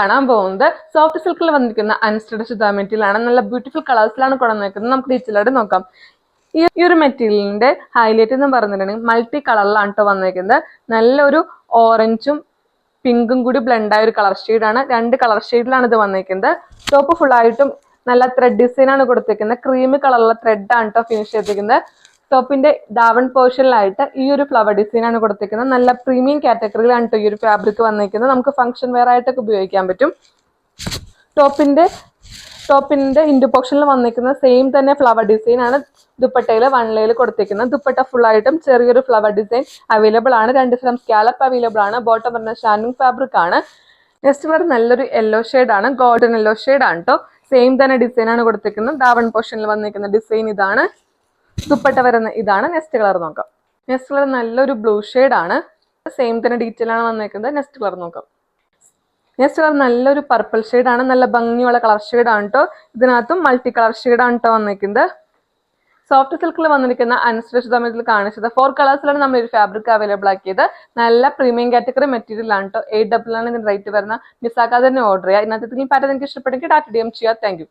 കാണാൻ പോകുന്നത് സോഫ്റ്റ് സിൽക്കിൽ വന്നിരിക്കുന്ന അൺസ്റ്റിച്ചഡ് മെറ്റീരിയൽ ആണ്. നല്ല ബ്യൂട്ടിഫുൾ കളേഴ്സിലാണ് കൊണ്ടുവന്നിരിക്കുന്നത്. നമുക്ക് ഡീറ്റെയിലായിട്ട് നോക്കാം. ഈ ഒരു മെറ്റീരിയലിന്റെ ഹൈലൈറ്റ് എന്ന് പറഞ്ഞിട്ടുണ്ടെങ്കിൽ മൾട്ടി കളറിലാണ് കേട്ടോ വന്നിരിക്കുന്നത്. നല്ലൊരു ഓറഞ്ചും പിങ്കും കൂടി ബ്ലെൻഡ് ആയ ഒരു കളർ ഷെയ്ഡാണ്. 2 കളർ ഷെയ്ഡിലാണ് ഇത് വന്നിരിക്കുന്നത്. ടോപ്പ് ഫുൾ ആയിട്ടും നല്ല ത്രെഡ് ഡിസൈൻ ആണ് കൊടുത്തിരിക്കുന്നത്. ക്രീമി കളറുള്ള ത്രെഡ് ആണ് കേട്ടോ ഫിനിഷ് ചെയ്തിരിക്കുന്നത്. ടോപ്പിന്റെ ഡാവൺ പോർഷനിലായിട്ട് ഈ ഒരു ഫ്ലവർ ഡിസൈൻ ആണ് കൊടുത്തിരിക്കുന്നത്. നല്ല പ്രീമിയം കാറ്റഗറിയിലാണ് കേട്ടോ ഈ ഒരു ഫാബ്രിക് വന്നിരിക്കുന്നത്. നമുക്ക് ഫംഗ്ഷൻ വെയർ ആയിട്ടൊക്കെ ഉപയോഗിക്കാൻ പറ്റും. ടോപ്പിന്റെ ഇൻഡു പോർഷനിൽ വന്നിരിക്കുന്ന സെയിം തന്നെ ഫ്ലവർ ഡിസൈൻ ആണ് ദുപ്പട്ടയിൽ 1 ലെയർ കൊടുത്തിരിക്കുന്നത്. ദുപ്പട്ട ഫുൾ ആയിട്ടും ചെറിയൊരു ഫ്ലവർ ഡിസൈൻ അവൈലബിൾ ആണ്. 2 ഫ്രം സ്കാലപ്പ് അവൈലബിൾ ആണ്. ബോട്ടം പറഞ്ഞ ഷാനിങ് ഫാബ്രിക് ആണ്. നെക്സ്റ്റ് കളർ നല്ലൊരു യെല്ലോ ഷെയ്ഡ് ആണ്. ഗോൾഡൻ യെല്ലോ ഷെയ്ഡ് ആണ് കേട്ടോ. സെയിം തന്നെ ഡിസൈൻ ആണ് കൊടുത്തിരിക്കുന്നത്. ഡാവൺ പോർഷനിൽ വന്നിരിക്കുന്ന ഡിസൈൻ ഇതാണ്. ദുപ്പട്ട വരുന്ന ഇതാണ്. നെക്സ്റ്റ് കളർ നോക്കാം. നെക്സ്റ്റ് കളർ നല്ലൊരു ബ്ലൂ ഷെയ്ഡ് ആണ്. സെയിം തന്നെ ഡീറ്റെയിൽ ആണ് വന്നിരിക്കുന്നത്. നെക്സ്റ്റ് കളർ നോക്കാം. നെക്സ്റ്റ് കളർ നല്ലൊരു പർപ്പിൾ ഷെയ്ഡ് ആണ്. നല്ല ഭംഗിയുള്ള കളർ ഷെയ്ഡ് ആണ് കേട്ടോ. ഇതിനകത്തും മൾട്ടി കളർ ഷെയ്ഡ് ആണ് കേട്ടോ വന്നിരിക്കുന്നത്. സോഫ്റ്റ് സിൽക്കിൽ വന്നിരിക്കുന്ന അൺസ്റ്റിച്ചഡ് മെറ്റീരിയൽ കാണിച്ചത് 4 കളേഴ്സിലാണ് നമ്മൾ ഒരു ഫാബ്രിക് അവൈലബിൾ ആക്കിയത്. നല്ല പ്രീമിയം കാറ്റഗറി മെറ്റീരിയൽ ആണ് കേട്ടോ. 8 ആണ് ഇതിന് റേറ്റ് വരുന്നത്. മിസ്സാക്കാതെ തന്നെ ഓർഡർ ചെയ്യുക. ഇതിനകത്ത് പാറ്റേൺ നിങ്ങൾക്ക് ഇഷ്ടപ്പെട്ടെങ്കിൽ ടാറ്റ DM ചെയ്യുക. Thank you.